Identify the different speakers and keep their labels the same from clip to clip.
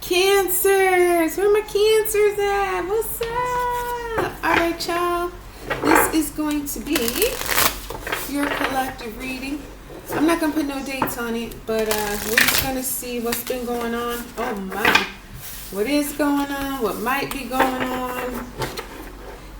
Speaker 1: Cancers, where my cancers at? What's up? All right, y'all. This is going to be your collective reading. I'm not gonna put no dates on it, but we're just gonna see what's been going on. Oh my, what is going on? What might be going on?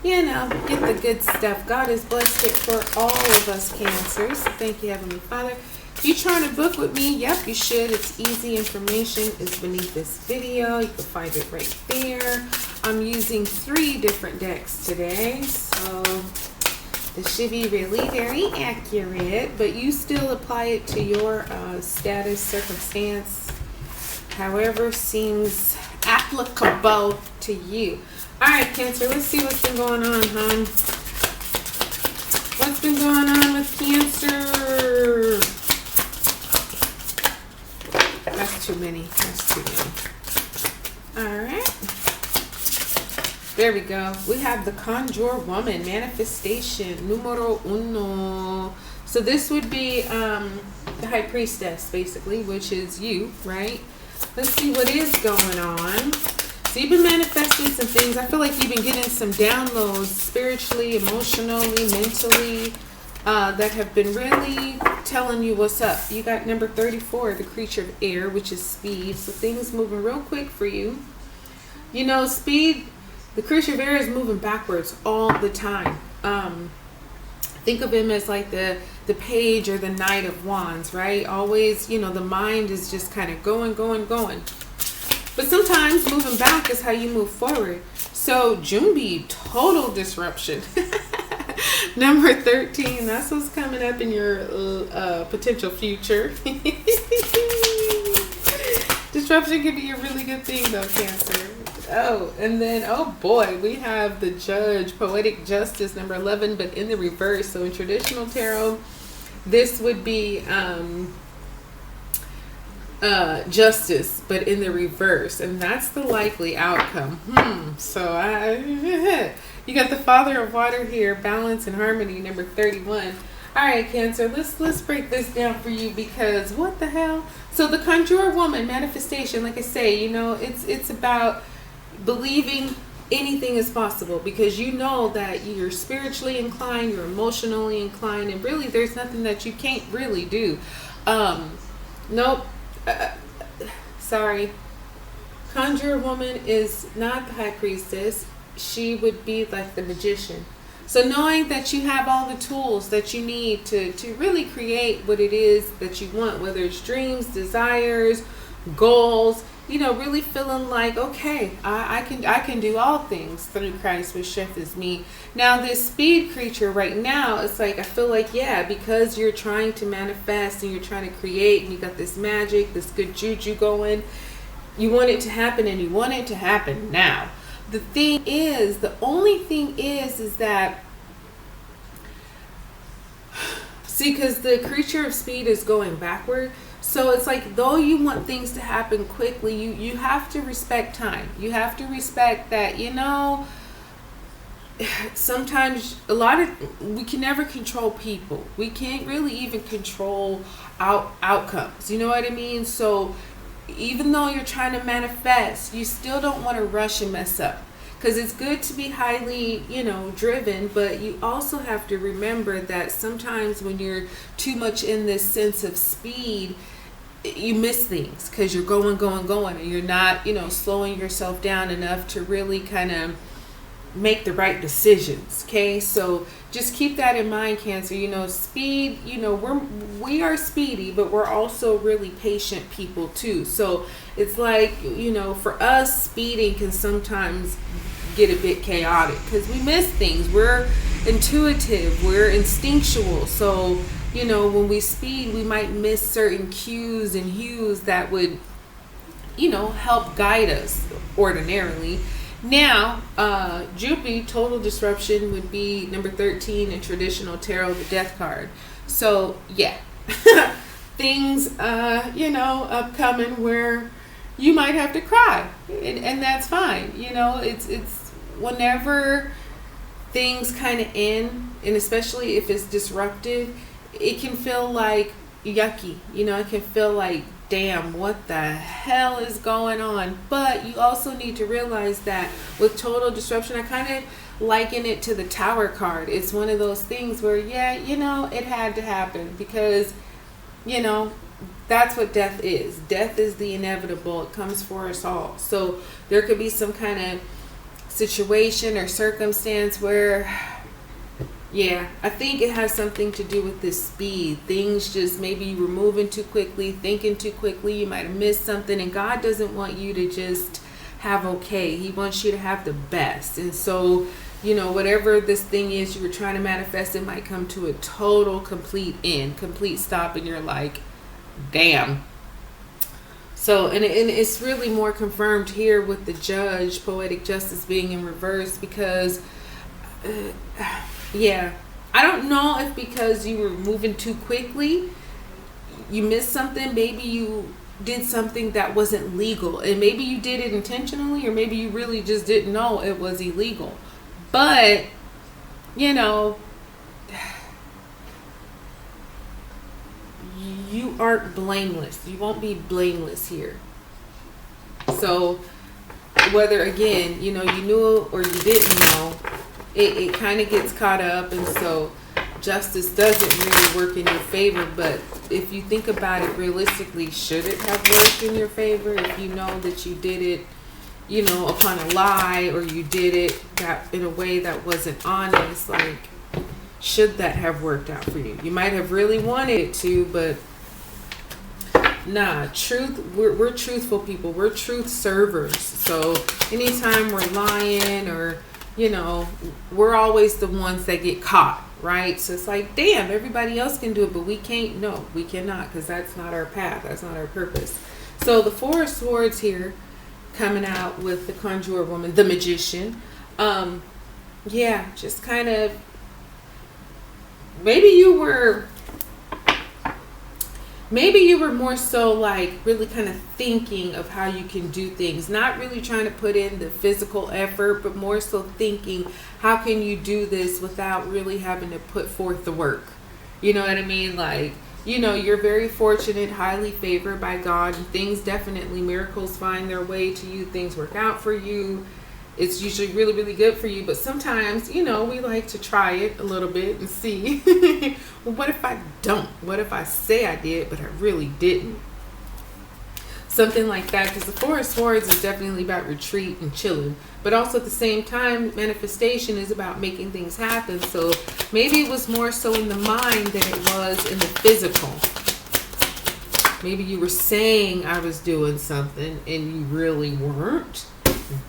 Speaker 1: You know, get the good stuff. God has blessed it for all of us Cancers. Thank you, Heavenly Father. If you're trying to book with me, yep, you should. It's easy. Information is beneath this video. You can find it right there. I'm using 3 different decks today, so this should be really very accurate, but you still apply it to your status, circumstance, however seems applicable to you. All right, Cancer, let's see what's been going on, hon. What's been going on with Cancer? That's too many. That's too many. All right. There we go. We have the Conjure Woman, Manifestation, numero uno. So this would be the High Priestess, basically, which is you, right? Let's see what is going on. So you've been manifesting some things. I feel like you've been getting some downloads spiritually, emotionally, mentally, that have been really telling you what's up. You got number 34, the Creature of Air, which is speed. So things moving real quick for you. You know, speed, the Creature of Air is moving backwards all the time. Think of him as like the page or the Knight of Wands, right? Always, you know, the mind is just kind of going. But sometimes moving back is how you move forward. So Junbi, total disruption. Number 13, that's what's coming up in your potential future. Disruption can be a really good thing though, Cancer. Oh, and then, oh boy, we have the Judge, Poetic Justice, number 11, but in the reverse. So in traditional tarot, this would be Justice, but in the reverse. And that's the likely outcome. So you got the Father of Water here, Balance and Harmony, number 31. All right, Cancer, let's break this down for you, because what the hell? So the Conjure Woman, Manifestation, like I say, you know, it's about believing anything is possible, because you know that you're spiritually inclined, you're emotionally inclined, and really there's nothing that you can't really do. Nope. Sorry. Conjure Woman is not the High Priestess. She would be like the Magician. So knowing that you have all the tools that you need to really create what it is that you want, whether it's dreams, desires, goals, you know, really feeling like, okay, I can do all things through Christ which strengthens me. Now this speed creature right now, it's like, I feel like, yeah, because you're trying to manifest and you're trying to create and you got this magic, this good juju going, you want it to happen and you want it to happen now. The thing is, the only thing is that, see, because the Creature of Speed is going backward. So it's like, though you want things to happen quickly, you have to respect time. You have to respect that, you know, sometimes we can never control people. We can't really even control outcomes. You know what I mean? So even though you're trying to manifest, you still don't want to rush and mess up. Because it's good to be highly, you know, driven, but you also have to remember that sometimes when you're too much in this sense of speed, you miss things because you're going, and you're not, you know, slowing yourself down enough to really kind of make the right decisions. Okay, so just keep that in mind, Cancer. You know, speed, you know, we are speedy, but we're also really patient people too. So it's like, you know, for us, speeding can sometimes get a bit chaotic because we miss things. We're intuitive, we're instinctual. So, you know, when we speed, we might miss certain cues and hues that would, you know, help guide us ordinarily. Now, Jupi, Total Disruption, would be number 13 in traditional tarot, the Death card. So, yeah, things, you know, upcoming where you might have to cry, and that's fine. You know, it's whenever things kind of end, and especially if it's disruptive, it can feel like yucky. You know, it can feel like damn, what the hell is going on? But you also need to realize that with total disruption, I kind of liken it to the Tower card. It's one of those things where, yeah, it had to happen because, that's what death is. Death is the inevitable. It comes for us all. So there could be some kind of situation or circumstance where, yeah, I think it has something to do with this speed. Things just, maybe you were moving too quickly, thinking too quickly. You might have missed something, and God doesn't want you to just have okay. He wants you to have the best. And so, whatever this thing is you were trying to manifest, it might come to a total, complete end, complete stop, and you're like, damn. So, and it's really more confirmed here with the Judge, poetic justice being in reverse, because, yeah, I don't know if because you were moving too quickly, you missed something. Maybe you did something that wasn't legal, and maybe you did it intentionally, or maybe you really just didn't know it was illegal. But, you aren't blameless. You won't be blameless here. So whether, again, you knew or you didn't know, it kind of gets caught up. And so justice doesn't really work in your favor. But if you think about it realistically, should it have worked in your favor if you know that you did it, upon a lie, or you did it that in a way that wasn't honest? Like, should that have worked out for you? You might have really wanted it to, but nah, we're truthful people. We're truth servers. So anytime we're lying, or, we're always the ones that get caught, right? So it's like, damn, everybody else can do it, but we can't. No, we cannot, because that's not our path. That's not our purpose. So the Four of Swords here, coming out with the Conjurer woman, the Magician. Yeah, just kind of, maybe you were more so like really kind of thinking of how you can do things, not really trying to put in the physical effort, but more so thinking, how can you do this without really having to put forth the work? You know what I mean? Like, you're very fortunate, highly favored by God, and things definitely, miracles find their way to you. Things work out for you. It's usually really, really good for you. But sometimes, we like to try it a little bit and see, well, what if I don't? What if I say I did, but I really didn't? Something like that, because the Four of Swords is definitely about retreat and chilling. But also at the same time, manifestation is about making things happen. So maybe it was more so in the mind than it was in the physical. Maybe you were saying I was doing something and you really weren't.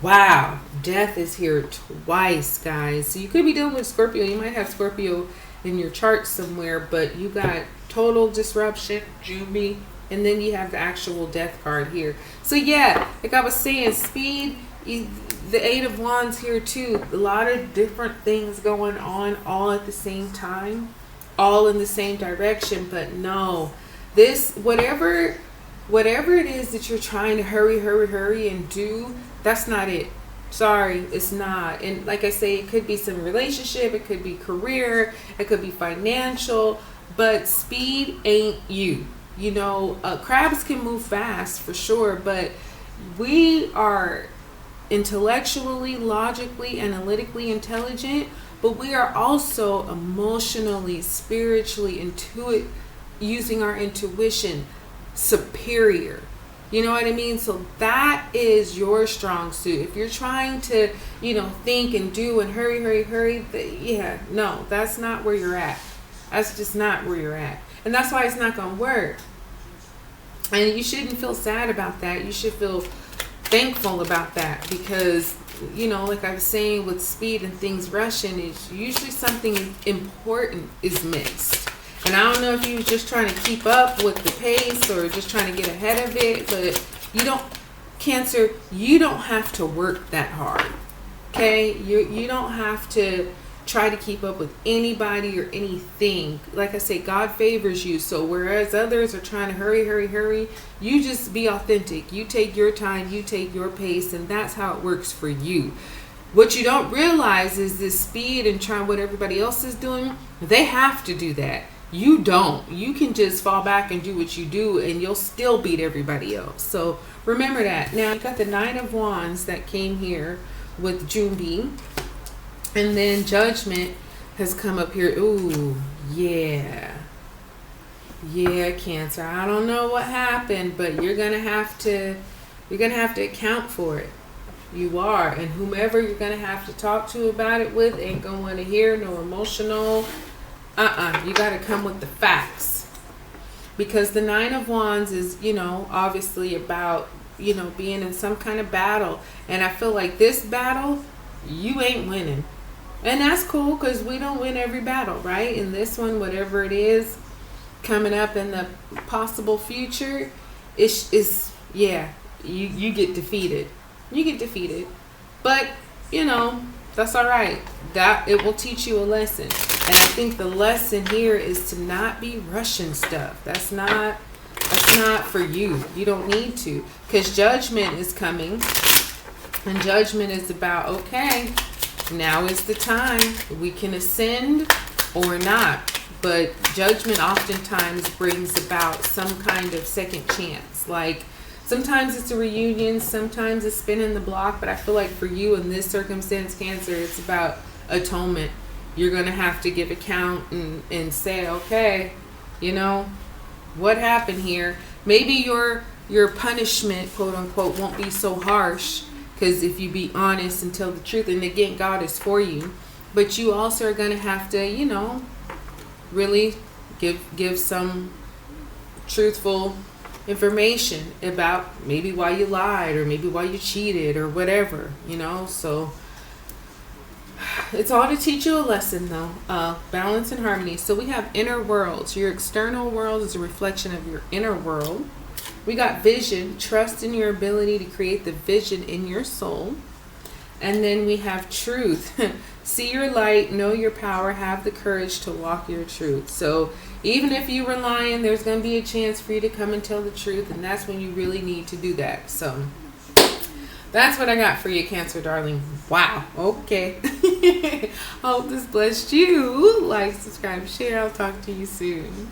Speaker 1: Wow, death is here twice, guys. So you could be dealing with Scorpio. You might have Scorpio in your chart somewhere, but you got total disruption, Jubi, and then you have the actual death card here. So yeah, like I was saying, speed, the Eight of Wands here too. A lot of different things going on all at the same time, all in the same direction. But no, this, whatever it is that you're trying to hurry and do, that's not it. Sorry, it's not. And like I say, it could be some relationship, it could be career, it could be financial, but speed ain't you. Crabs can move fast for sure, but we are intellectually, logically, analytically intelligent, but we are also emotionally, spiritually, using our intuition, superior. You know what I mean? So that is your strong suit. If you're trying to, think and do and hurry, no, that's not where you're at. That's just not where you're at. And that's why it's not going to work. And you shouldn't feel sad about that. You should feel thankful about that, because, like I was saying, with speed and things rushing, it's usually something important is missed. And I don't know if you was just trying to keep up with the pace or just trying to get ahead of it, but Cancer, you don't have to work that hard. Okay? You don't have to try to keep up with anybody or anything. Like I say, God favors you. So whereas others are trying to hurry, you just be authentic. You take your time, you take your pace, and that's how it works for you. What you don't realize is this speed and trying what everybody else is doing, they have to do that. You don't. You can just fall back and do what you do, and you'll still beat everybody else. So remember that. Now you got the Nine of Wands that came here with Junbi, and then Judgment has come up here. Ooh, yeah. Yeah, Cancer. I don't know what happened, but you're gonna have to account for it. You are, and whomever you're gonna have to talk to about it with ain't gonna want to hear no emotional. You gotta come with the facts, because the Nine of Wands is, obviously about, being in some kind of battle, and I feel like this battle you ain't winning, and that's cool because we don't win every battle, right? In this one, whatever it is coming up in the possible future, is yeah, you get defeated. You get defeated, but that's all right. That it will teach you a lesson, and I think the lesson here is to not be rushing stuff. That's not for you. You don't need to, because Judgment is coming, and Judgment is about, okay, now is the time. We can ascend or not, but Judgment oftentimes brings about some kind of second chance. Like, sometimes it's a reunion, sometimes it's spinning the block, but I feel like for you in this circumstance, Cancer, it's about atonement. You're going to have to give account and say, okay, what happened here? Maybe your punishment, quote unquote, won't be so harsh, because if you be honest and tell the truth, and again, God is for you, but you also are going to have to, really give some truthful information about maybe why you lied, or maybe why you cheated, or whatever, so it's all to teach you a lesson, though. Balance and harmony. So we have inner worlds. Your external world is a reflection of your inner world. We got vision. Trust in your ability to create the vision in your soul. And then we have truth. See your light, know your power, have the courage to walk your truth. So even if you were lying, there's going to be a chance for you to come and tell the truth, and that's when you really need to do that. So that's what I got for you, Cancer darling. Wow. Okay. Hope this blessed you. Like, subscribe, share. I'll talk to you soon.